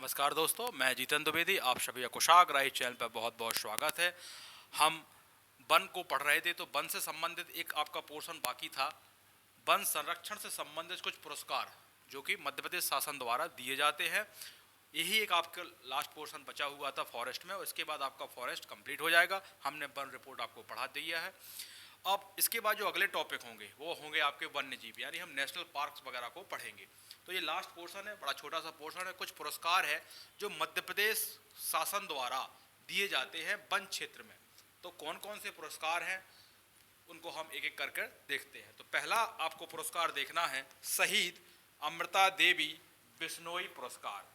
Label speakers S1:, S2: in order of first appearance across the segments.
S1: नमस्कार दोस्तों, मैं जीतन द्विवेदी। आप सभी का कुशाग्र चैनल पर बहुत बहुत स्वागत है। हम वन को पढ़ रहे थे, तो वन से संबंधित एक आपका पोर्शन बाकी था। वन संरक्षण से संबंधित कुछ पुरस्कार जो कि मध्य प्रदेश शासन द्वारा दिए जाते हैं, यही एक आपका लास्ट पोर्शन बचा हुआ था फॉरेस्ट में। इसके बाद आपका फॉरेस्ट कंप्लीट हो जाएगा। हमने वन रिपोर्ट आपको पढ़ा दिया है। अब इसके बाद जो अगले टॉपिक होंगे वो होंगे आपके वन्य जीव, यानी हम नेशनल पार्क्स वगैरह को पढ़ेंगे। तो ये लास्ट पोर्शन है, बड़ा छोटा सा पोर्शन है। कुछ पुरस्कार है जो मध्य प्रदेश शासन द्वारा दिए जाते हैं वन क्षेत्र में। तो कौन कौन से पुरस्कार हैं उनको हम एक एक करके देखते हैं। तो पहला आपको पुरस्कार देखना है शहीद अमृता देवी बिश्नोई पुरस्कार।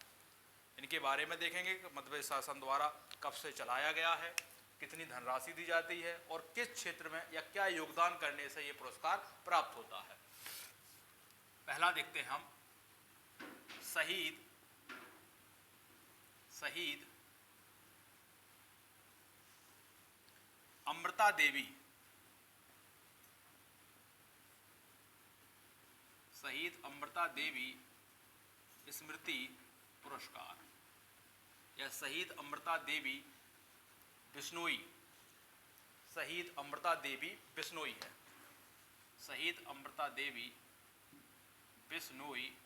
S1: इनके बारे में देखेंगे कि मध्य प्रदेश शासन द्वारा कब से चलाया गया है, कितनी धनराशि दी जाती है और किस क्षेत्र में या क्या योगदान करने से ये पुरस्कार प्राप्त होता है। पहला देखते हैं हम शहीद अमृता देवी स्मृति पुरस्कार या शहीद अमृता देवी बिश्नोई। शहीद अमृता देवी बिश्नोई है, शहीद अमृता देवी बिश्नोई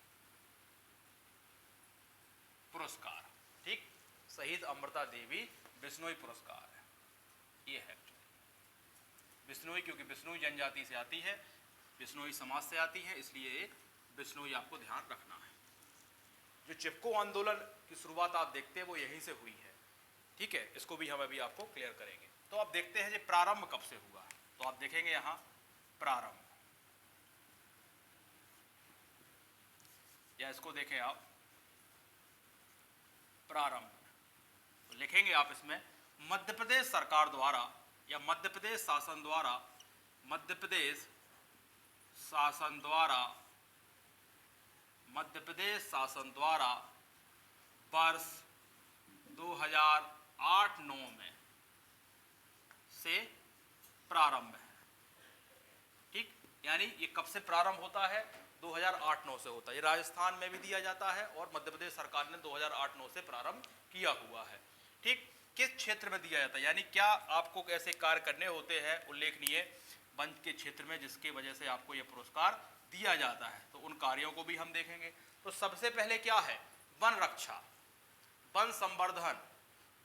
S1: पुरस्कार। ठीक, शहीद अमृता देवी बिश्नोई पुरस्कार है। ये है बिश्नोई, क्योंकि बिश्नोई जनजाति से आती है, बिश्नोई समाज से आती है, इसलिए बिश्नोई आपको ध्यान रखना है। जो चिपको आंदोलन की शुरुआत आप देखते हैं वो यहीं से हुई है। ठीक है, इसको भी हम अभी आपको क्लियर करेंगे। तो आप देखते हैं ये प्रारंभ कब से हुआ है। तो आप देखेंगे यहां प्रारंभ, या इसको देखें आप प्रारंभ, तो लिखेंगे आप इसमें मध्य प्रदेश सरकार द्वारा या मध्य प्रदेश शासन द्वारा वर्ष 2008-9 में से प्रारंभ है। ठीक, यानी ये कब से प्रारंभ होता है? 2008-9 से होता है। ये राजस्थान में भी दिया जाता है और मध्य प्रदेश सरकार ने 2008-9 से प्रारंभ किया हुआ है। ठीक, किस क्षेत्र में दिया जाता है, यानी क्या आपको ऐसे कार्य करने होते हैं उल्लेखनीय वन के क्षेत्र में जिसकी वजह से आपको यह पुरस्कार दिया जाता है। तो उन कार्यों को भी हम देखेंगे। तो सबसे पहले क्या है? वन रक्षा, वन संवर्धन,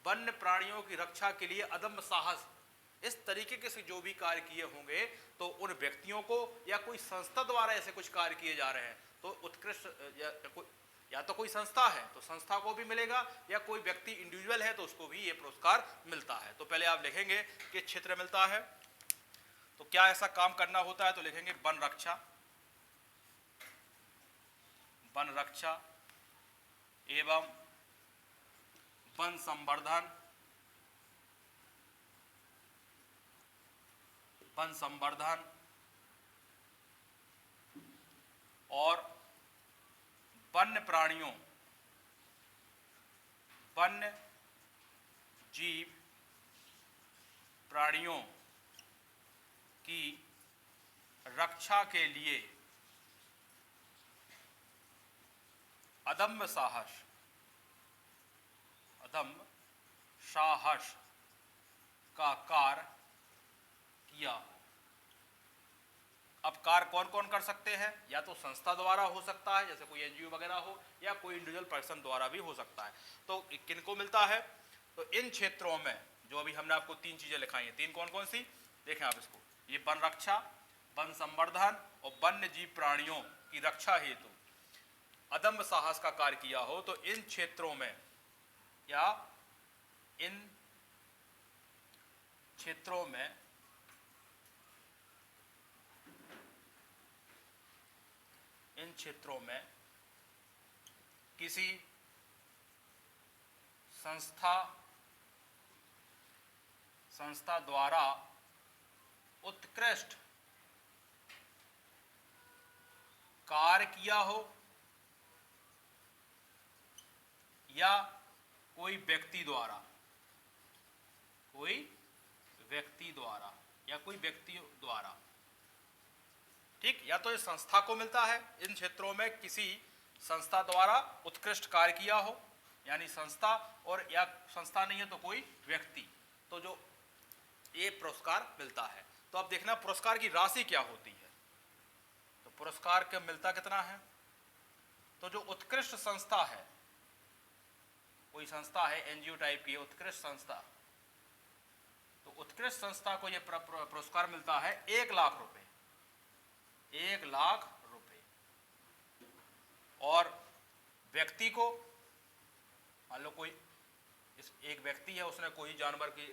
S1: वन्य प्राणियों की रक्षा के लिए अदम्य साहस, इस तरीके के से जो भी कार्य किए होंगे तो उन व्यक्तियों को या कोई संस्था द्वारा ऐसे कुछ कार्य किए जा रहे हैं तो उत्कृष्ट या तो कोई संस्था है तो संस्था को भी मिलेगा, या कोई व्यक्ति इंडिविजुअल है तो उसको भी ये पुरस्कार मिलता है। तो पहले आप लिखेंगे किस क्षेत्र मिलता है, तो क्या ऐसा काम करना होता है, तो लिखेंगे वन रक्षा एवं वन संवर्धन और वन्य प्राणियों, वन्य जीव प्राणियों की रक्षा के लिए अदम्य साहस का कार्य किया। अब कार्य कौन कौन कर सकते हैं? या तो संस्था द्वारा हो सकता है, जैसे कोई एनजीओ वगैरह हो, या कोई इंडिविजुअल पर्सन द्वारा भी हो सकता है। तो किनको मिलता है? तो इन क्षेत्रों में जो अभी हमने आपको तीन चीजें लिखाई हैं, तीन कौन कौन सी देखें आप इसको, ये वन रक्षा, वन संवर्धन और वन्य जीव प्राणियों की रक्षा हेतु अदम्य साहस का कार्य किया हो, तो इन क्षेत्रों में या इन क्षेत्रों में किसी संस्था द्वारा उत्कृष्ट कार्य किया हो, या कोई व्यक्ति द्वारा ठीक, या तो इस संस्था को मिलता है इन क्षेत्रों में किसी संस्था द्वारा उत्कृष्ट कार्य किया हो, यानी संस्था, और या संस्था नहीं है तो कोई व्यक्ति, तो जो ये पुरस्कार मिलता है। तो अब देखना पुरस्कार की राशि क्या होती है। तो पुरस्कार का मिलता कितना है, तो जो उत्कृष्ट संस्था है, कोई संस्था है एनजीओ टाइप की उत्कृष्ट संस्था, तो उत्कृष्ट संस्था को यह पुरस्कार मिलता है 1 लाख रुपए, 1 लाख रुपए। और व्यक्ति को, मान लो कोई एक व्यक्ति है, उसने कोई जानवर की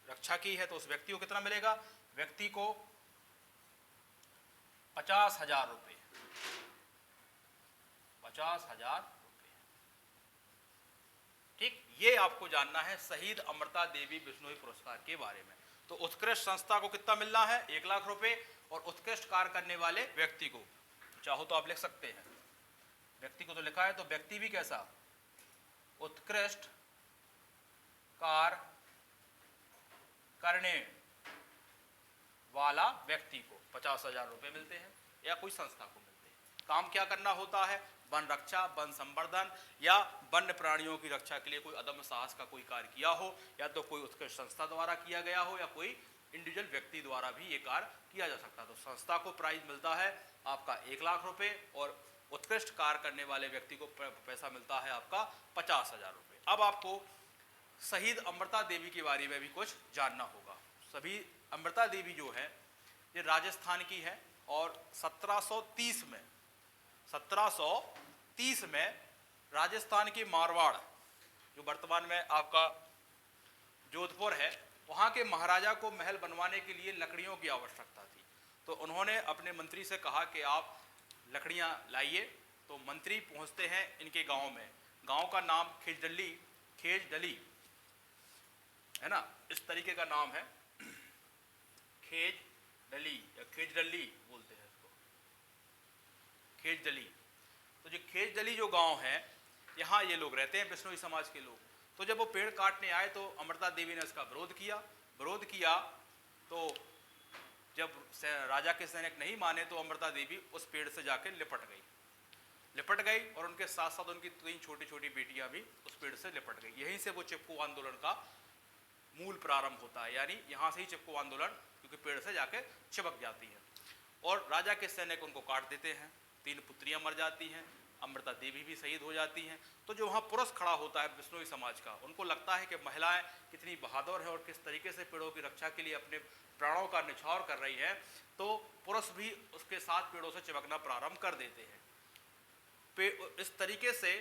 S1: रक्षा की है, तो उस व्यक्ति को कितना मिलेगा, व्यक्ति को 50,000 रुपये, 50,000 रुपये। ठीक, ये आपको जानना है शहीद अमृता देवी बिश्नोई पुरस्कार के बारे में। तो उत्कृष्ट संस्था को कितना मिलना है, 1 लाख रुपए, और उत्कृष्ट कार्य करने वाले व्यक्ति को, चाहो तो आप लिख सकते हैं, व्यक्ति को तो लिखा है, तो व्यक्ति भी कैसा, उत्कृष्ट कार्य करने वाला व्यक्ति को 50,000 रुपए मिलते हैं, या कोई संस्था को मिलते हैं। काम क्या करना होता है, वन रक्षा, वन संवर्धन, या वन्य प्राणियों की रक्षा के लिए कोई अदम्य साहस का कोई कार्य किया हो, या तो कोई उत्कृष्ट संस्था द्वारा किया गया हो, या कोई इंडिविजुअल व्यक्ति द्वारा भी ये कार्य किया जा सकता है। तो संस्था को प्राइज मिलता है आपका 1 लाख रुपए, और उत्कृष्ट कार्य करने वाले व्यक्ति को पैसा मिलता है आपका 50,000 रुपए। अब आपको शहीद अमृता देवी के बारे में भी कुछ जानना होगा। सभी अमृता देवी जो है ये राजस्थान की है, और 1730 में राजस्थान के मारवाड़, जो वर्तमान में आपका जोधपुर है, वहाँ के महाराजा को महल बनवाने के लिए लकड़ियों की आवश्यकता थी। तो उन्होंने अपने मंत्री से कहा कि आप लकड़ियाँ लाइए। तो मंत्री पहुँचते हैं इनके गांव में, गांव का नाम खेजडली है ना, इस तरीके का नाम है, खेजडली या खेजडली बोलते हैं इसको, खेजडली। तो जो खेजडली जो गांव है, यहाँ ये लोग रहते हैं, बिश्नोई समाज के लोग। तो जब वो पेड़ काटने आए तो अमृता देवी ने इसका विरोध किया। तो जब राजा के सैनिक नहीं माने तो अमृता देवी उस पेड़ से जाकर लिपट गई, और उनके साथ साथ उनकी 3 छोटी छोटी बेटियां भी उस पेड़ से लिपट गई। यहीं से वो चिपको आंदोलन का मूल प्रारंभ होता है, यानी यहाँ से ही चिपको आंदोलन, क्योंकि पेड़ से जाके चिपक जाती है, और राजा के सैनिक उनको काट देते हैं, 3 पुत्रियां मर जाती हैं, अमृता देवी भी शहीद हो जाती हैं। तो जो वहाँ पुरुष खड़ा होता है बिश्नोई समाज का, उनको लगता है कि महिलाएं कितनी बहादुर हैं और किस तरीके से पेड़ों की रक्षा के लिए अपने प्राणों का न्यौछावर कर रही है, तो पुरुष भी उसके साथ पेड़ों से चिपकना प्रारंभ कर देते हैं। इस तरीके से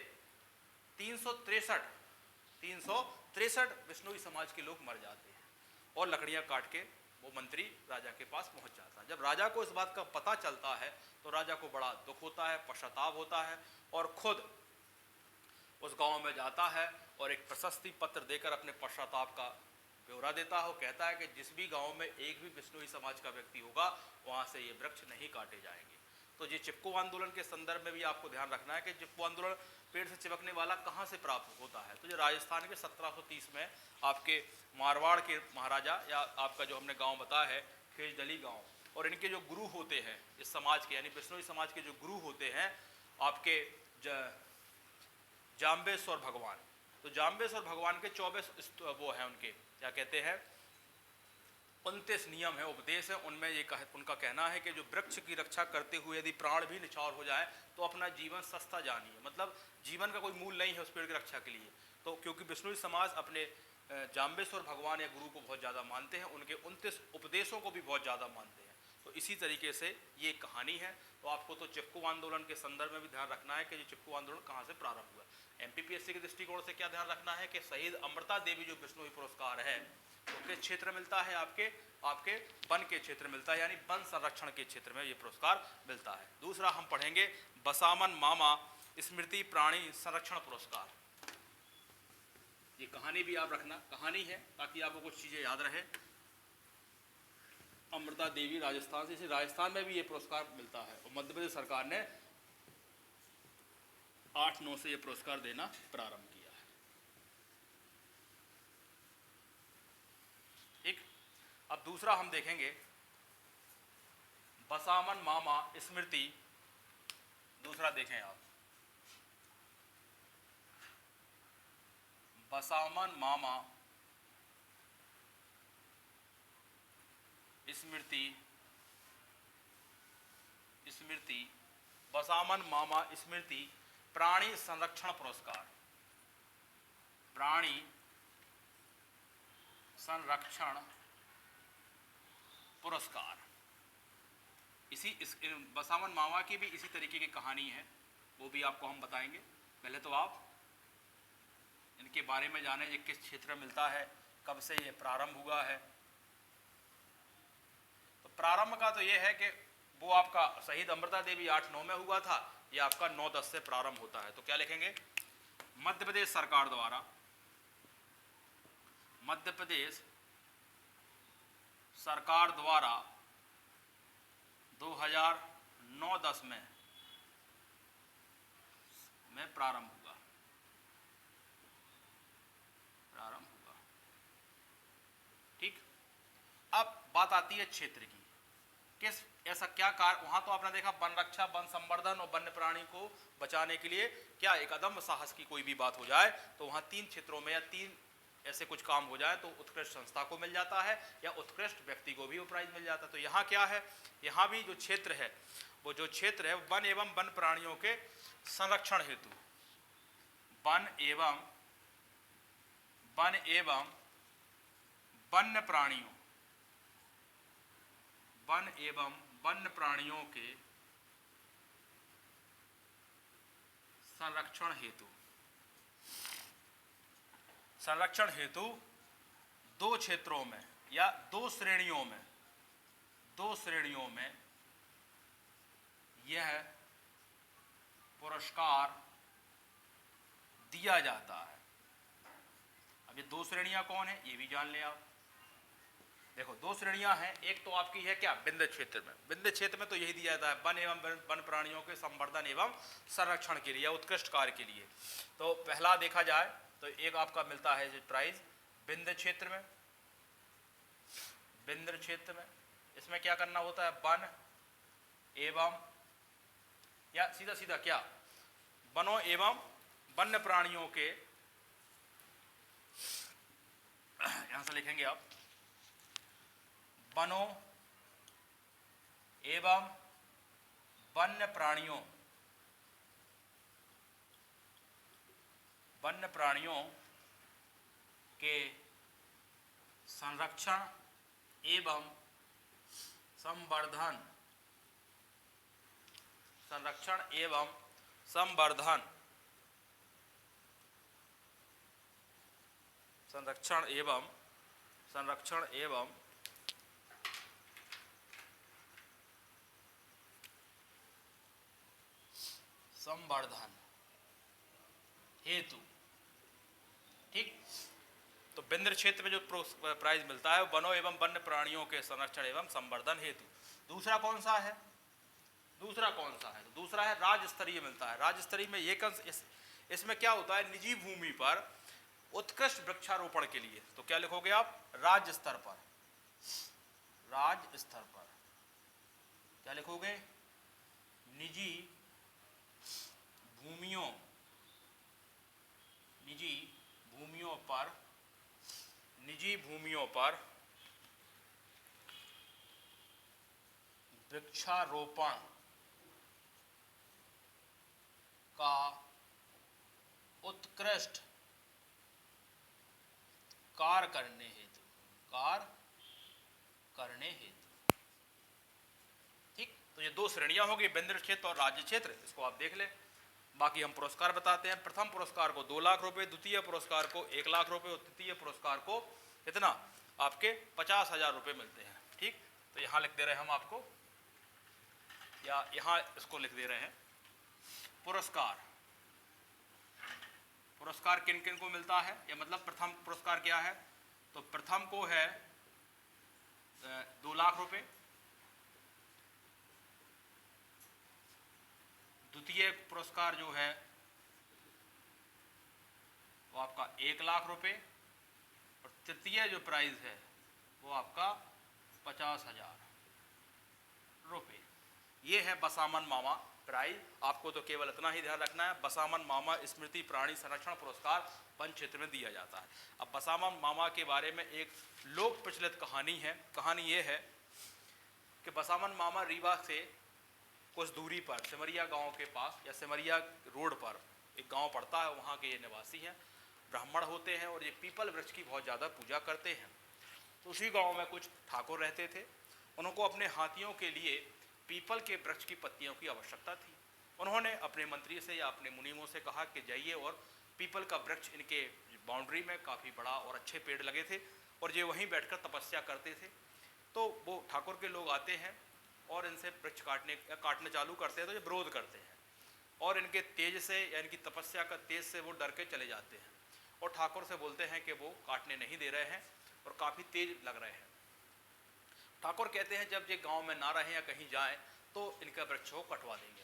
S1: 363 बिश्नोई समाज के लोग मर जाते हैं, और लकड़ियां काट के वो मंत्री राजा के पास पहुंच जाता है। जब राजा को इस बात का पता चलता है तो राजा को बड़ा दुख होता है, पश्चाताप होता है, और खुद उस गांव में जाता है और एक प्रशस्ति पत्र देकर अपने पश्चाताप का ब्यौरा देता है। वो कहता है कि जिस भी गांव में एक भी बिश्नोई समाज का व्यक्ति होगा, वहां से ये वृक्ष नहीं काटे जाएंगे। तो ये चिपको आंदोलन के संदर्भ में भी आपको ध्यान रखना है कि चिपको आंदोलन पेड़ से चिपकने वाला कहाँ से प्राप्त होता है। तो जो राजस्थान के 1730 में आपके मारवाड़ के महाराजा, या आपका जो हमने गांव बताया है खेजडली गांव, और इनके जो गुरु होते हैं इस समाज के, यानी बिश्नोई समाज के जो गुरु होते हैं आपके जाम्बेश्वर भगवान। तो जाम्बेश्वर भगवान के 24 वो हैं, उनके क्या कहते हैं 29 नियम है, उपदेश है। उनमें ये उनका कहना है कि जो वृक्ष की रक्षा करते हुए यदि प्राण भी निछावर हो जाए तो अपना जीवन सस्ता जानिए, मतलब जीवन का कोई मूल नहीं है उस पेड़ की रक्षा के लिए। तो क्योंकि बिश्नोई समाज अपने जाम्बेश्वर भगवान या गुरु को बहुत ज़्यादा मानते हैं, उनके 29 उपदेशों को भी बहुत ज़्यादा मानते हैं। तो इसी तरीके से ये कहानी है। तो आपको तो चिपको आंदोलन के संदर्भ में भी ध्यान रखना है कि ये चिपको आंदोलन कहाँ से प्रारंभ हुआ। एमपीपीएससी के दृष्टिकोण से क्या ध्यान रखना है कि शहीद अमृता देवी जो बिश्नोई पुरस्कार है तो किस क्षेत्र मिलता है, आपके वन के क्षेत्र मिलता है, यानी वन संरक्षण के क्षेत्र में ये पुरस्कार मिलता है। दूसरा हम पढ़ेंगे बसामन मामा स्मृति प्राणी संरक्षण पुरस्कार। ये कहानी भी आप रखना, कहानी है ताकि आपको कुछ चीजें याद रहे। अमृता देवी राजस्थान से, इसे राजस्थान में भी ये पुरस्कार मिलता है, और मध्य प्रदेश सरकार ने 8-9 से ये पुरस्कार देना प्रारंभ किया है। ठीक, अब दूसरा हम देखेंगे बसामन मामा स्मृति। दूसरा देखें आप, बसामन मामा स्मृति बसामन मामा स्मृति प्राणी संरक्षण पुरस्कार, प्राणी संरक्षण पुरस्कार। बसामन मामा की भी इसी तरीके की कहानी है, वो भी आपको हम बताएंगे। पहले तो आप इनके बारे में जानें, ये किस क्षेत्र में मिलता है, कब से ये प्रारंभ हुआ है। तो प्रारंभ का तो ये है कि वो आपका शहीद अमृता देवी 8-9 में हुआ था, ये आपका 9-10 से प्रारंभ होता है। तो क्या लिखेंगे, मध्य प्रदेश सरकार द्वारा, मध्य प्रदेश सरकार द्वारा 2009-10 में प्रारंभ हुआ, ठीक। अब बात आती है क्षेत्र की, किस ऐसा क्या कार्य, वहां तो आपने देखा वन रक्षा, वन संवर्धन और वन्य प्राणी को बचाने के लिए क्या एक अदम्य साहस की कोई भी बात हो जाए तो वहां 3 क्षेत्रों में या 3 ऐसे कुछ काम हो जाए तो उत्कृष्ट संस्था को मिल जाता है या उत्कृष्ट व्यक्ति को भी वो प्राइज मिल जाता है। तो यहाँ क्या है, यहाँ भी जो क्षेत्र है, वो जो क्षेत्र है वन एवं वन प्राणियों के संरक्षण हेतु, वन एवं वन्य प्राणियों, वन एवं वन्य प्राणियों के संरक्षण हेतु 2 क्षेत्रों में या 2 श्रेणियों में यह पुरस्कार दिया जाता है। अब ये 2 श्रेणियां कौन है, ये भी जान लें आप। देखो 2 श्रेणियां हैं, एक तो आपकी है क्या, विंध्य क्षेत्र में। विंध्य क्षेत्र में तो यही दिया जाता है वन एवं वन प्राणियों के संवर्धन एवं संरक्षण के लिए, उत्कृष्ट कार्य के लिए। तो पहला देखा जाए तो एक आपका मिलता है प्राइज विंध्य क्षेत्र में। विंध्य क्षेत्र में इसमें क्या करना होता है, वन एवं या सीधा सीधा क्या, वनों एवं वन्य प्राणियों के, यहां से लिखेंगे आप, वनों एवं वन्य प्राणियों के संरक्षण एवं संवर्धन, संरक्षण एवं संवर्धन, संरक्षण एवं संवर्धन हेतु, ठीक। तो विंध्य क्षेत्र में जो प्राइज मिलता है वनों एवं वन्य प्राणियों के संरक्षण एवं संवर्धन हेतु। दूसरा कौन सा है, दूसरा है राज्य स्तरीय मिलता है। राज्य स्तरीय में ये इसमें क्या होता है, निजी भूमि पर उत्कृष्ट वृक्षारोपण के लिए। तो क्या लिखोगे आप, राज्य स्तर पर क्या लिखोगे, निजी भूमियों पर वृक्षारोपण का उत्कृष्ट कार्य करने हेतु, ठीक। तो ये 2 श्रेणियां होगी, विंध्य क्षेत्र और राज्य क्षेत्र, इसको आप देख लें। बाकी हम पुरस्कार बताते हैं। प्रथम पुरस्कार को 2 लाख रुपए, द्वितीय पुरस्कार को 1 लाख रुपए और तृतीय पुरस्कार को कितना, आपके 50,000 रुपए मिलते हैं, ठीक। तो यहां लिख दे रहे हैं हम आपको, या यहां इसको लिख दे रहे हैं, पुरस्कार किन किन को मिलता है, या मतलब प्रथम पुरस्कार क्या है, तो प्रथम को है 2 लाख रुपए, द्वितीय पुरस्कार जो है वो आपका 1 लाख रुपए और तृतीय जो प्राइज है वो आपका 50,000 रुपए। ये है बसामन मामा प्राइज आपको तो केवल इतना ही ध्यान रखना है, बसामन मामा स्मृति प्राणी संरक्षण पुरस्कार वन क्षेत्र में दिया जाता है। अब बसामन मामा के बारे में एक लोक प्रचलित कहानी है। कहानी ये है कि बसामन मामा रीवा से कुछ दूरी पर सिमरिया गांव के पास या सिमरिया रोड पर एक गांव पड़ता है, वहाँ के ये निवासी हैं, ब्राह्मण होते हैं और ये पीपल वृक्ष की बहुत ज़्यादा पूजा करते हैं। तो उसी गांव में कुछ ठाकुर रहते थे। उनको अपने हाथियों के लिए पीपल के वृक्ष की पत्तियों की आवश्यकता थी। उन्होंने अपने मंत्री से या अपने मुनीमों से कहा कि जाइए और पीपल का वृक्ष, इनके बाउंड्री में काफ़ी बड़ा और अच्छे पेड़ लगे थे और ये वहीं बैठकर तपस्या करते थे। तो वो ठाकुर के लोग आते हैं और इनसे वृक्ष काटने चालू करते हैं, तो ये विरोध करते हैं और इनके तेज से या इनकी तपस्या का तेज से वो डर के चले जाते हैं और ठाकुर से बोलते हैं कि वो काटने नहीं दे रहे हैं और काफ़ी तेज लग रहे हैं। ठाकुर कहते हैं जब ये गांव में ना रहें या कहीं जाएं तो इनका वृक्ष को कटवा देंगे।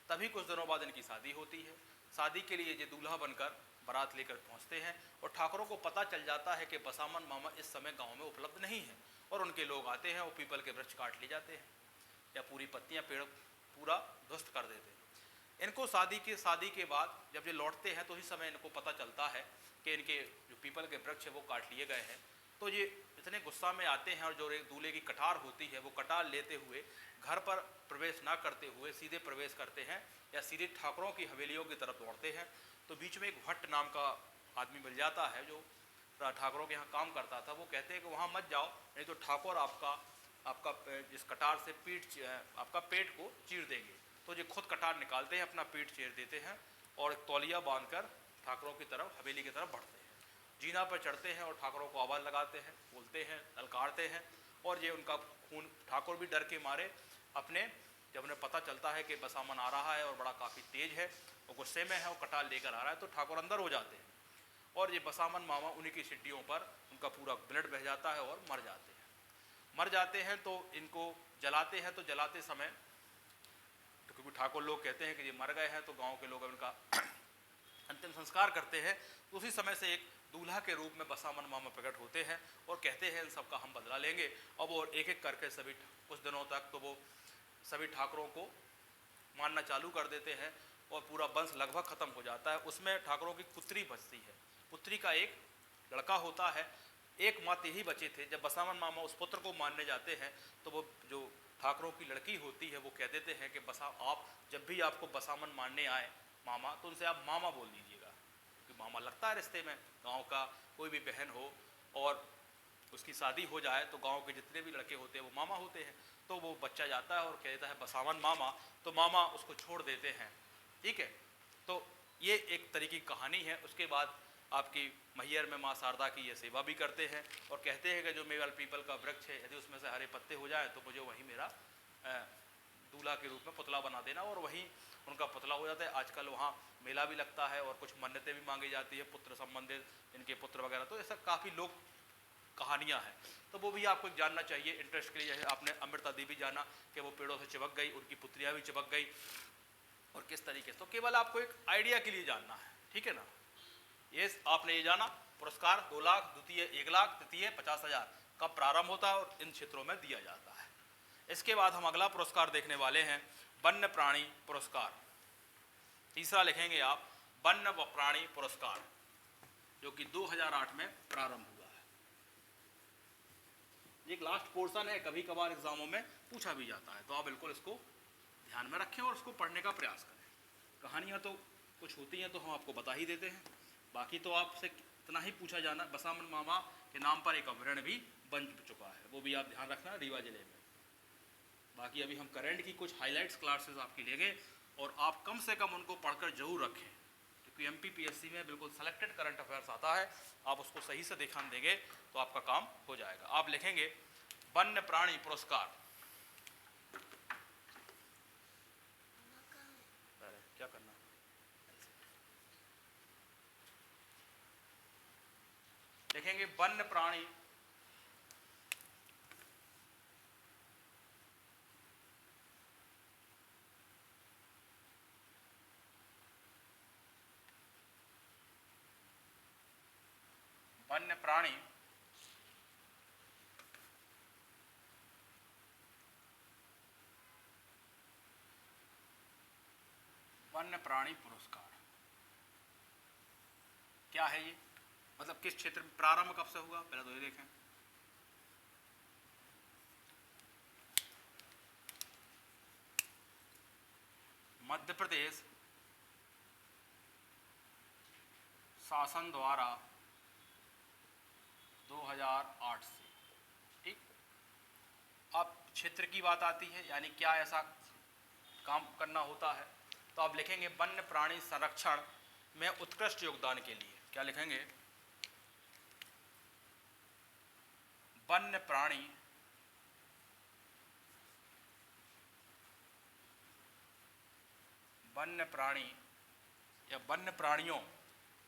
S1: तभी कुछ दिनों बाद इनकी शादी होती है। शादी के लिए ये दूल्हा बनकर बारात लेकर पहुंचते हैं और ठाकुरों को पता चल जाता है कि बसामन मामा इस समय गांव में उपलब्ध नहीं है और उनके लोग आते हैं और पीपल के वृक्ष काट ले जाते हैं या पूरी पत्तियां पेड़ पूरा ध्वस्त कर देते हैं। इनको शादी के बाद जब ये लौटते हैं तो इस समय इनको पता चलता है कि इनके जो पीपल के वृक्ष है वो काट लिए गए हैं। तो ये इतने गुस्सा में आते हैं और जो दूल्हे की कटार होती है वो कटार लेते हुए घर पर प्रवेश ना करते हुए सीधे प्रवेश करते हैं या सीधे ठाकुरों की हवेलियों की तरफ दौड़ते हैं। तो बीच में एक भट्ट नाम का आदमी मिल जाता है जो ठाकुरों के यहाँ काम करता था। वो कहते हैं कि वहाँ मत जाओ, नहीं तो ठाकुर आपका जिस कटार से आपका पेट को चीर देंगे। तो ये खुद कटार निकालते हैं, अपना पेट चीर देते हैं और तौलिया बांधकर ठाकुरों की तरफ हवेली की तरफ बढ़ते हैं। जीना पर चढ़ते हैं और ठाकुरों को आवाज़ लगाते हैं, बोलते हैं, ललकारते हैं और ये उनका खून, ठाकुर भी डर के मारे जब उन्हें पता चलता है कि बसामन आ रहा है और बड़ा काफ़ी तेज है और गुस्से में है और कटार लेकर आ रहा है, तो ठाकुर अंदर हो जाते हैं और ये बसामन मामा उन्हीं की सीढ़ियों पर उनका पूरा ब्लड बह जाता है और मर जाते हैं। तो इनको जलाते हैं। तो जलाते समय तो क्योंकि ठाकुर लोग कहते हैं कि ये मर गए हैं तो गांव के लोग उनका अंतिम संस्कार करते हैं। तो उसी समय से एक दूल्हा के रूप में बसामन मामा प्रकट होते हैं और कहते हैं इन सबका हम बदला लेंगे। अब वो एक एक करके सभी कुछ दिनों तक तो वो सभी ठाकुरों को मानना चालू कर देते हैं और पूरा वंश लगभग खत्म हो जाता है। उसमें ठाकुरों की पुत्री बचती है। पुत्री का एक लड़का होता है, एकमात्र यही बचे थे। जब बसामन मामा उस पुत्र को मानने जाते हैं तो वो जो ठाकुरों की लड़की होती है वो कह देते हैं कि आप जब भी आपको बसामन मानने आए मामा, तो उनसे आप मामा बोल दीजिएगा, क्योंकि मामा लगता है रिश्ते में। गांव का कोई भी बहन हो और उसकी शादी हो जाए तो गांव के जितने भी लड़के होते हैं वो मामा होते हैं। तो वो बच्चा जाता है और कहता है बसामन मामा, तो मामा उसको छोड़ देते हैं। ठीक है, तो ये एक तरीके की कहानी है। उसके बाद आपकी मैहर में माँ शारदा की ये सेवा भी करते हैं और कहते हैं कि जो मेवाल पीपल का वृक्ष है, यदि उसमें से हरे पत्ते हो जाए तो मुझे वही मेरा दूल्हा के रूप में पुतला बना देना, और वहीं उनका पुतला हो जाता है। आजकल वहाँ मेला भी लगता है और कुछ मन्नतें भी मांगी जाती है पुत्र संबंधित, इनके पुत्र वगैरह। तो ऐसा काफ़ी लोग कहानियाँ हैं, तो वो भी आपको जानना चाहिए इंटरेस्ट के लिए। जैसे आपने अमृता देवी जाना कि वो पेड़ों से चिपक गई, उनकी पुत्रियाँ भी चिपक गई और किस तरीके से। तो केवल आपको एक आइडिया के लिए जानना है, ठीक है ना। ये आपने ये जाना पुरस्कार 2 लाख, द्वितीय 1 लाख, तृतीय 50,000 कब प्रारंभ होता है और इन क्षेत्रों में दिया जाता है। इसके बाद हम अगला पुरस्कार देखने वाले हैं वन्य प्राणी पुरस्कार। तीसरा लिखेंगे आप वन्य प्राणी पुरस्कार, जो कि 2008 में प्रारंभ हुआ है। एक लास्ट पोर्शन है, कभी कभार एग्जामों में पूछा भी जाता है, तो आप बिल्कुल इसको ध्यान में रखें और उसको पढ़ने का प्रयास करें। कहानियाँ तो कुछ होती हैं तो हम आपको बता ही देते हैं, बाकी तो आपसे इतना ही पूछा जाना। बसामन मामा के नाम पर एक अभयारण्य भी बन चुका है, वो भी आप ध्यान रखना रीवा जिले में। बाकी अभी हम करंट की कुछ हाईलाइट्स क्लासेस आपकी लेंगे और आप कम से कम उनको पढ़कर जरूर रखें, क्योंकि एमपीपीएससी में बिल्कुल सेलेक्टेड करंट अफेयर्स आता है। आप उसको सही से ध्यान देंगे तो आपका काम हो जाएगा। आप लिखेंगे वन्य प्राणी पुरस्कार। क्या करना लिखेंगे वन्य प्राणी वन्य प्राणी वन्य प्राणी पुरस्कार क्या है ये, मतलब किस क्षेत्र में प्रारंभ कब से हुआ, पहले तो ये देखें। मध्य प्रदेश शासन द्वारा 2008 से, ठीक। अब क्षेत्र की बात आती है, यानी क्या ऐसा काम करना होता है, तो आप लिखेंगे वन्य प्राणी संरक्षण में उत्कृष्ट योगदान के लिए। क्या लिखेंगे, वन्य प्राणी या वन्य प्राणियों,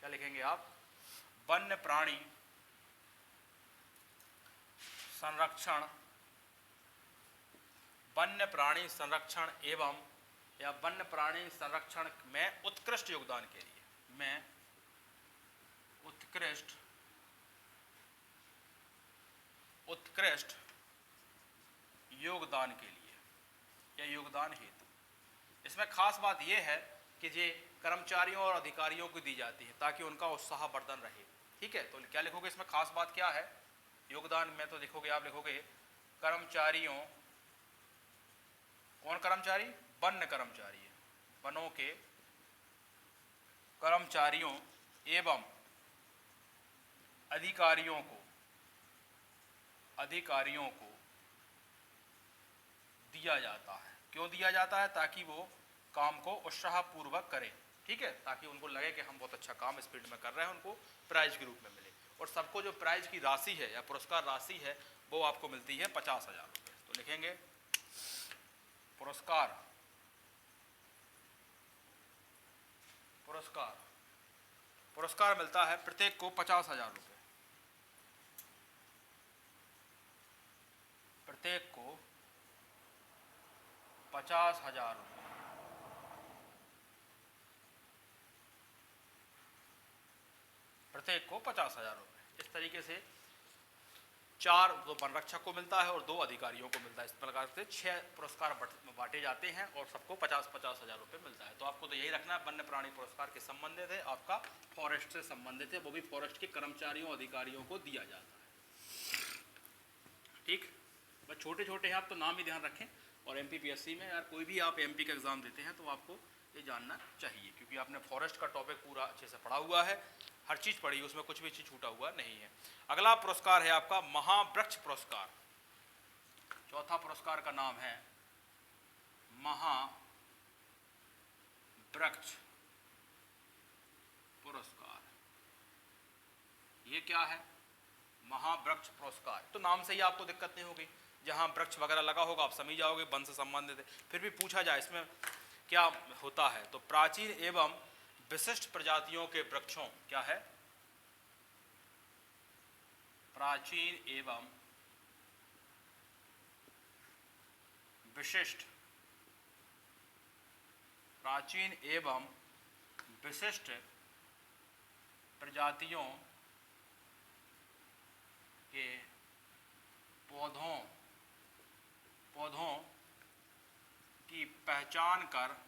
S1: क्या लिखेंगे आप, वन्य प्राणी संरक्षण, वन्य प्राणी संरक्षण एवं या वन्य प्राणी संरक्षण में उत्कृष्ट योगदान के लिए, में उत्कृष्ट योगदान के लिए या योगदान हेतु। इसमें खास बात यह है कि ये कर्मचारियों और अधिकारियों को दी जाती है ताकि उनका उत्साहवर्धन रहे, ठीक है। तो क्या लिखोगे इसमें, खास बात क्या है योगदान में, तो लिखोगे आप, लिखोगे कर्मचारियों, कौन कर्मचारी, वन्य कर्मचारी, वनों के कर्मचारियों एवं अधिकारियों को दिया जाता है। क्यों दिया जाता है, ताकि वो काम को उत्साहपूर्वक करें, ठीक है, ताकि उनको लगे कि हम बहुत अच्छा काम इस फील्ड में कर रहे हैं, उनको प्राइज के रूप में मिले। और सबको जो प्राइज की राशि है या पुरस्कार राशि है वो आपको मिलती है 50,000 रुपये। तो लिखेंगे पुरस्कार मिलता है प्रत्येक को 50,000 रुपये, प्रत्येक को 50,000 रुपये, प्रत्येक को 50,000 रुपये। इस तरीके से 4 दो वन रक्षक को मिलता है और 2 अधिकारियों को मिलता है। इस प्रकार से 6 पुरस्कार बांटे जाते हैं और सबको 50,000 रुपये मिलता है। तो आपको तो यही रखना है, वन्य प्राणी पुरस्कार के संबंधित है, आपका फॉरेस्ट से संबंधित है, वो भी फॉरेस्ट के कर्मचारियों अधिकारियों को दिया जाता है, ठीक। बस छोटे छोटे हैं, आप तो नाम ही ध्यान रखें। और MPPSC में यार कोई भी आप MP का एग्जाम देते हैं तो आपको ये जानना चाहिए, क्योंकि आपने फॉरेस्ट का टॉपिक पूरा अच्छे से पढ़ा हुआ है, हर चीज़ पढ़ी, उसमें कुछ भी चीज़ छूटा हुआ नहीं है। अगला पुरस्कार है आपका महावृक्ष पुरस्कार। चौथा पुरस्कार का नाम है महावृक्ष पुरस्कार। ये क्या है, महावृक्ष पुरस्कार, तो नाम से ही आपको दिक्कत नहीं होगी, जहाँ वृक्ष वगैरह लगा होगा आप समझ जाओगे, वन से संबंधित है। फिर भी पूछा जाए इसमें क्या होता है, तो प्राचीन एवं विशिष्ट प्रजातियों के वृक्षों, क्या है, प्राचीन एवं विशिष्ट प्रजातियों के पौधों की पहचान कर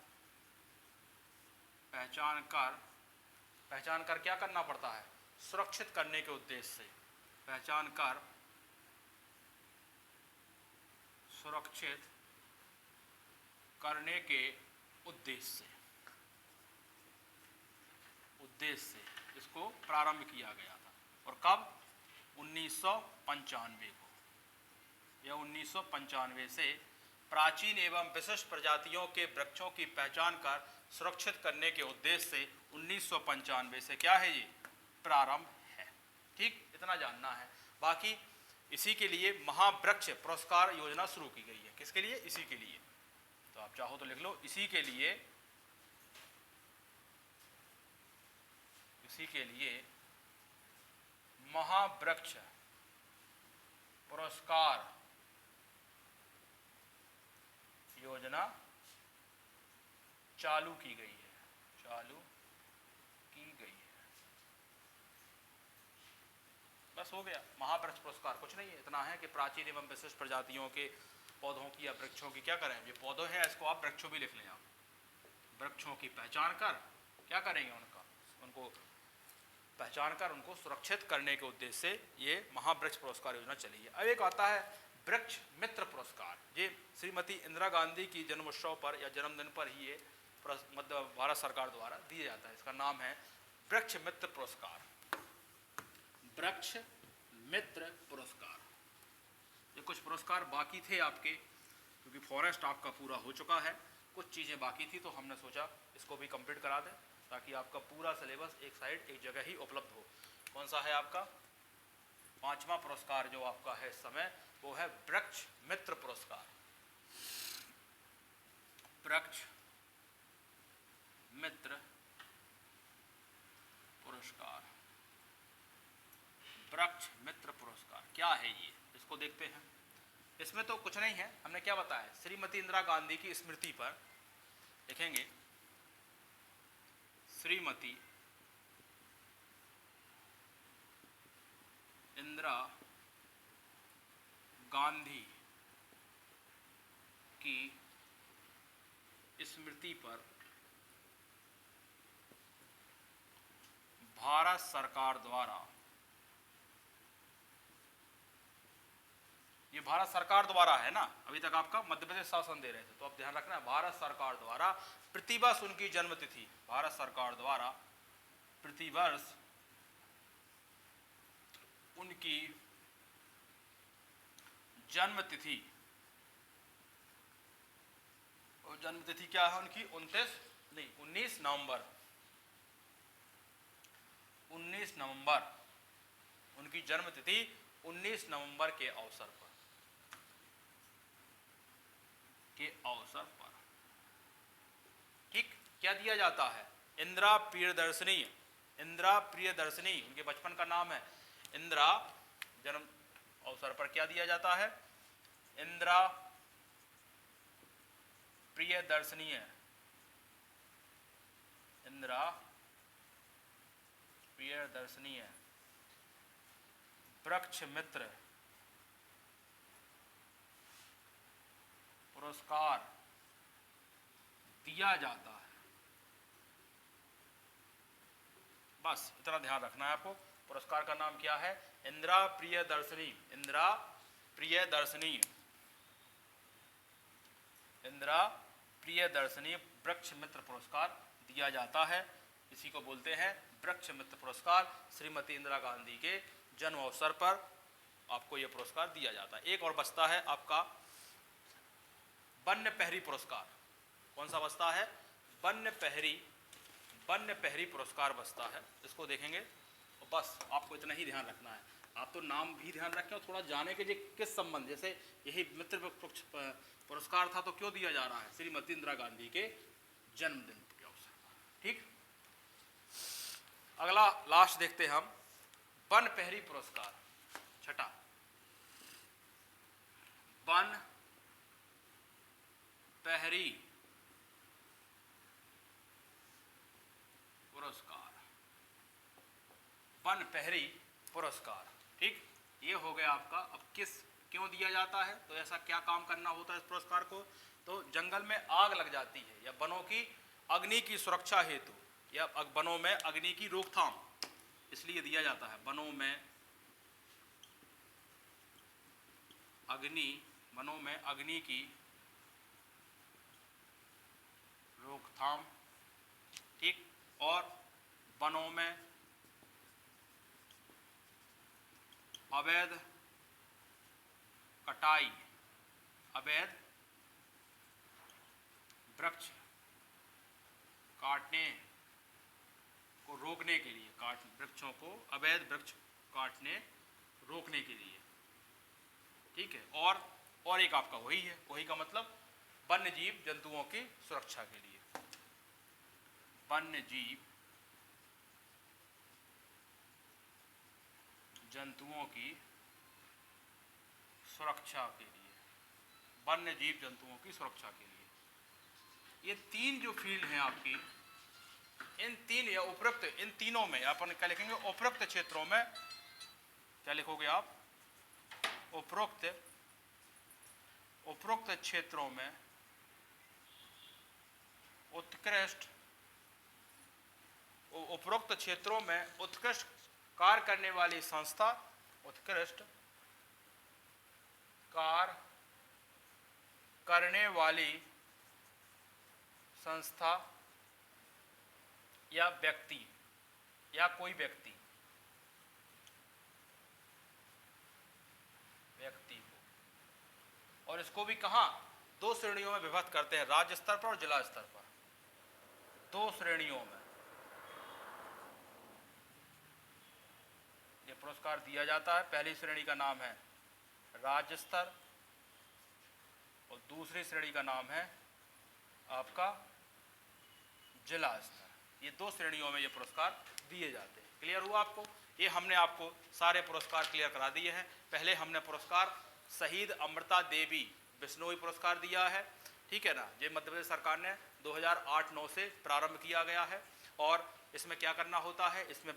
S1: क्या करना पड़ता है, सुरक्षित करने के उद्देश्य से, पहचान कर सुरक्षित करने के उद्देश्य से इसको प्रारंभ किया गया था। और कब, 1995 को, या 1995 से प्राचीन एवं विशिष्ट प्रजातियों के वृक्षों की पहचान कर सुरक्षित करने के उद्देश्य से 1995 से क्या है, ये प्रारंभ है, ठीक। इतना जानना है। बाकी इसी के लिए महावृक्ष पुरस्कार योजना शुरू की गई है। किसके लिए, इसी के लिए। तो आप चाहो तो लिख लो, इसी के लिए महावृक्ष पुरस्कार योजना चालू की गई है, बस हो गया। महावृक्ष पुरस्कार कुछ नहीं है, इतना है कि प्राचीन एवं विशिष्ट प्रजातियों के पौधों की या वृक्षों की क्या करें, ये पौधे हैं, इसको आप वृक्षों भी लिख लें आप, वृक्षों की पहचान कर क्या करेंगे, उनको पहचान कर उनको सुरक्षित करने के उद्देश्य से ये महावृक्ष पुरस्कार योजना चली है। अब एक आता है वृक्ष मित्र पुरस्कार। ये श्रीमती इंदिरा गांधी की जन्मोत्सव पर या जन्मदिन पर ही ये मतलब भारत सरकार द्वारा दिया जाता है। इसका नाम है वृक्ष मित्र पुरस्कार। वृक्ष मित्र पुरस्कार। ये कुछ पुरस्कार बाकी थे आपके, क्योंकि फॉरेस्ट आपका पूरा हो चुका है, कुछ चीज़ें बाकी थी, तो हमने सोचा इसको भी कंप्लीट करा दें ताकि आपका पूरा सिलेबस एक साइड एक जगह ही उपलब्ध हो। कौन सा है आपका 5वां पुरस्कार जो आपका है इस समय, वो है वृक्ष मित्र पुरस्कार। वृक्ष मित्र पुरस्कार। वृक्ष मित्र पुरस्कार क्या है ये, इसको देखते हैं। इसमें तो कुछ नहीं है, हमने क्या बताया, श्रीमती इंदिरा गांधी की स्मृति पर लिखेंगे श्रीमती इंदिरा गांधी की स्मृति पर भारत सरकार द्वारा, ये भारत सरकार द्वारा है ना, अभी तक आपका मध्य प्रदेश शासन दे रहे थे, तो आप ध्यान रखना भारत सरकार द्वारा प्रतिवर्ष उनकी जन्मतिथि, भारत सरकार द्वारा प्रतिवर्ष उनकी जन्मतिथि, और जन्मतिथि क्या है उनकी 19 नवंबर, 19 नवंबर उनकी जन्मतिथि 19 नवंबर के अवसर पर, ठीक, क्या दिया जाता है, इंदिरा प्रियदर्शनी। इंदिरा प्रियदर्शनी उनके बचपन का नाम है। इंदिरा जन्म अवसर पर क्या दिया जाता है, इंदिरा प्रियदर्शनी। इंदिरा प्रियदर्शनी वृक्ष मित्र पुरस्कार दिया जाता है। बस इतना ध्यान रखना है आपको। पुरस्कार का नाम क्या है, इंदिरा प्रियदर्शनी। इंदिरा प्रियदर्शनी, इंदिरा प्रियदर्शनी वृक्ष मित्र पुरस्कार दिया जाता है। इसी को बोलते हैं वृक्ष मित्र पुरस्कार। श्रीमती इंदिरा गांधी के जन्म अवसर पर आपको यह पुरस्कार दिया जाता है। एक और बचता है आपका वन्य पहरी पुरस्कार। कौन सा बचता है, वन्य पहरी पुरस्कार बचता है। इसको देखेंगे और बस आपको इतना ही ध्यान रखना है। आप तो नाम भी ध्यान रखें और थोड़ा जाने के किस संबंध, जैसे यही मित्र पुरस्कार था तो क्यों दिया जा रहा है, श्रीमती इंदिरा गांधी के जन्मदिन के अवसर पर, ठीक। अगला लास्ट देखते हैं हम, वन पहरी पुरस्कार, छठा वन पहरी पुरस्कार। वन पहरी पुरस्कार, ठीक, ये हो गया आपका। अब क्यों दिया जाता है, तो ऐसा क्या काम करना होता है इस पुरस्कार को, तो जंगल में आग लग जाती है या वनों की अग्नि की सुरक्षा हेतु या वनों में अग्नि की रोकथाम, इसलिए दिया जाता है। वनों में अग्नि की रोकथाम, ठीक, और वनों में अवैध कटाई, अवैध वृक्ष काटने को रोकने के लिए, वृक्षों को अवैध वृक्ष काटने रोकने के लिए, ठीक है। और एक आपका वही है, वही का मतलब वन्य जीव जंतुओं की सुरक्षा के लिए, वन्य जीव जंतुओं की सुरक्षा के लिए, वन्य जीव जंतुओं की सुरक्षा के लिए। ये तीन जो फील्ड हैं आपकी, इन तीन या उपरोक्त, इन तीनों में अपन क्या लिखेंगे, उपरोक्त क्षेत्रों में क्या लिखोगे आप, उपरोक्त क्षेत्रों में उत्कृष्ट उपरोक्त क्षेत्रों में उत्कृष्ट कार्य करने वाली संस्था, उत्कृष्ट कार्य करने वाली संस्था या व्यक्ति या कोई व्यक्ति को, और इसको भी कहां, दो श्रेणियों में विभक्त करते हैं, राज्य स्तर पर और जिला स्तर पर, दो श्रेणियों में ये पुरस्कार दिया जाता है। पहली श्रेणी का नाम है राज्य स्तर और दूसरी श्रेणी का नाम है आपका जिला स्तर। ये दो श्रेणियों में ये पुरस्कार दिए जाते हैं। क्लियर हुआ आपको? ये हमने आपको सारे पुरस्कार क्लियर करा दिए हैं। पहले हमने पुरस्कार शहीद अमृता देवी बिश्नोई पुरस्कार दिया है, ठीक है ना। ये मध्य प्रदेश सरकार ने 2008-9 से प्रारंभ किया गया है और इसमें क्या करना होता है, इसमें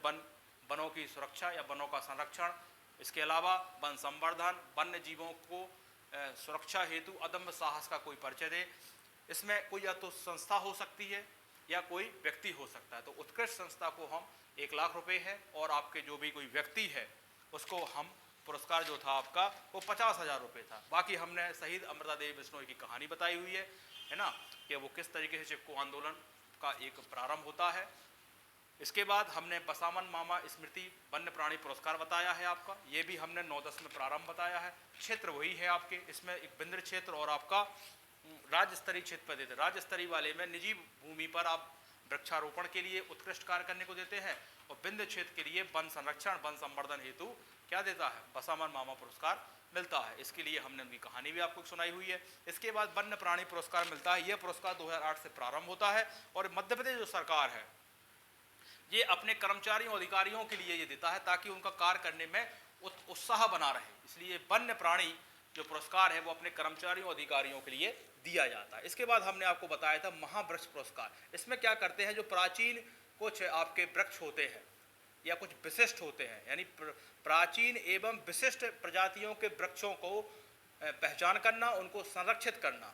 S1: वनों की सुरक्षा या वनों का संरक्षण, इसके अलावा वन संवर्धन, वन्य जीवों को सुरक्षा हेतु अदम्य साहस का कोई परिचय दे। इसमें कोई या तो संस्था हो सकती है या कोई व्यक्ति हो सकता है। तो उत्कृष्ट संस्था को हम 1 लाख रुपए है और आपके जो भी कोई व्यक्ति है उसको हम पुरस्कार जो था आपका वो 50,000 रुपये था। बाकी हमने शहीद अमृता देवी बिश्नोई की कहानी बताई हुई है ना, कि वो किस तरीके से चिपको आंदोलन का एक प्रारंभ होता है। इसके बाद हमने बसामन मामा स्मृति वन्य प्राणी पुरस्कार बताया है आपका, ये भी हमने 9-10 में प्रारंभ बताया है। क्षेत्र वही है आपके, इसमें एक बिंद्र क्षेत्र और आपका राज्य स्तरीय क्षेत्र पर देते हैं। राज्य स्तरीय वाले में निजी भूमि पर आप वृक्षारोपण के लिए उत्कृष्ट कार्य करने को देते हैं और बिंद्र क्षेत्र के लिए वन संरक्षण वन संवर्धन हेतु क्या देता है, बसामन मामा पुरस्कार मिलता है। इसके लिए हमने उनकी कहानी भी आपको सुनाई हुई है। इसके बाद वन्य प्राणी पुरस्कार मिलता है। यह पुरस्कार 2008 से प्रारंभ होता है और मध्य प्रदेश जो सरकार है ये अपने कर्मचारियों अधिकारियों के लिए ये देता है ताकि उनका कार्य करने में उत्साह बना रहे। इसलिए वन्य प्राणी जो पुरस्कार है वो अपने कर्मचारियों अधिकारियों के लिए दिया जाता है। इसके बाद हमने आपको बताया था महावृक्ष पुरस्कार। इसमें क्या करते हैं, जो प्राचीन कुछ आपके वृक्ष होते हैं या कुछ विशिष्ट होते हैं, यानी प्राचीन एवं विशिष्ट प्रजातियों के वृक्षों को पहचान करना, उनको संरक्षित करना,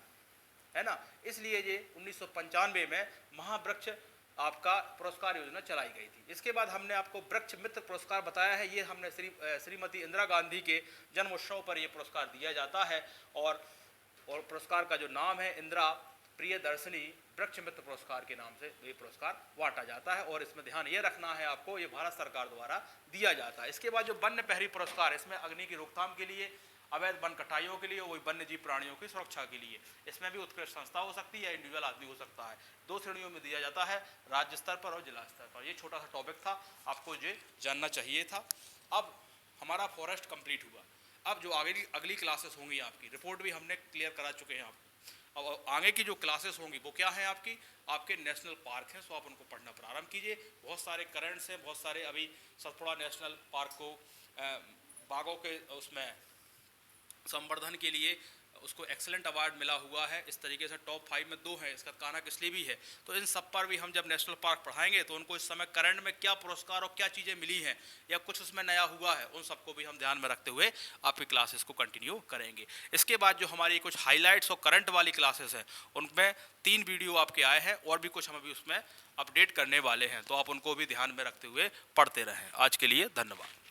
S1: है ना। इसलिए ये 1995 में महावृक्ष आपका पुरस्कार योजना चलाई गई थी। इसके बाद हमने आपको वृक्ष मित्र पुरस्कार बताया है। ये हमने श्रीमती इंदिरा गांधी के जन्मोत्सव पर यह पुरस्कार दिया जाता है और पुरस्कार का जो नाम है इंदिरा प्रियदर्शनी वृक्ष मित्र पुरस्कार के नाम से ये पुरस्कार बांटा जाता है और इसमें ध्यान ये रखना है आपको, ये भारत सरकार द्वारा दिया जाता है। इसके बाद जो वन्य प्रहरी पुरस्कार, इसमें अग्नि की रोकथाम के लिए, अवैध वन कटाइयों के लिए, वही वन्य जीव प्राणियों की सुरक्षा के लिए। इसमें भी उत्कृष्ट संस्था हो सकती है या इंडिविजुअल आदमी हो सकता है। 2 श्रेणियों में दिया जाता है, राज्य स्तर पर और जिला स्तर पर। ये छोटा सा टॉपिक था, आपको ये जानना चाहिए था। अब हमारा फॉरेस्ट कंप्लीट हुआ। अब जो अगली क्लासेस होंगी आपकी, रिपोर्ट भी हमने क्लियर करा चुके हैं आपको। अब आगे की जो क्लासेस होंगी वो क्या है आपके नेशनल पार्क हैं, सो आप उनको पढ़ना प्रारंभ कीजिए। बहुत सारे करंट्स हैं, बहुत सारे अभी सतपुड़ा नेशनल पार्क को बाघों के उसमें संवर्धन के लिए उसको एक्सेलेंट अवार्ड मिला हुआ है। इस तरीके से टॉप 5 में 2 हैं, इसका कानक इसलिए भी है। तो इन सब पर भी हम जब नेशनल पार्क पढ़ाएंगे तो उनको इस समय करंट में क्या पुरस्कार और क्या चीज़ें मिली हैं या कुछ उसमें नया हुआ है, उन सबको भी हम ध्यान में रखते हुए आपकी क्लासेस को कंटिन्यू करेंगे। इसके बाद जो हमारी कुछ हाईलाइट्स और करंट वाली क्लासेस हैं उनमें 3 वीडियो आपके आए हैं और भी कुछ हम अभी उसमें अपडेट करने वाले हैं, तो आप उनको भी ध्यान में रखते हुए पढ़ते रहें। आज के लिए धन्यवाद।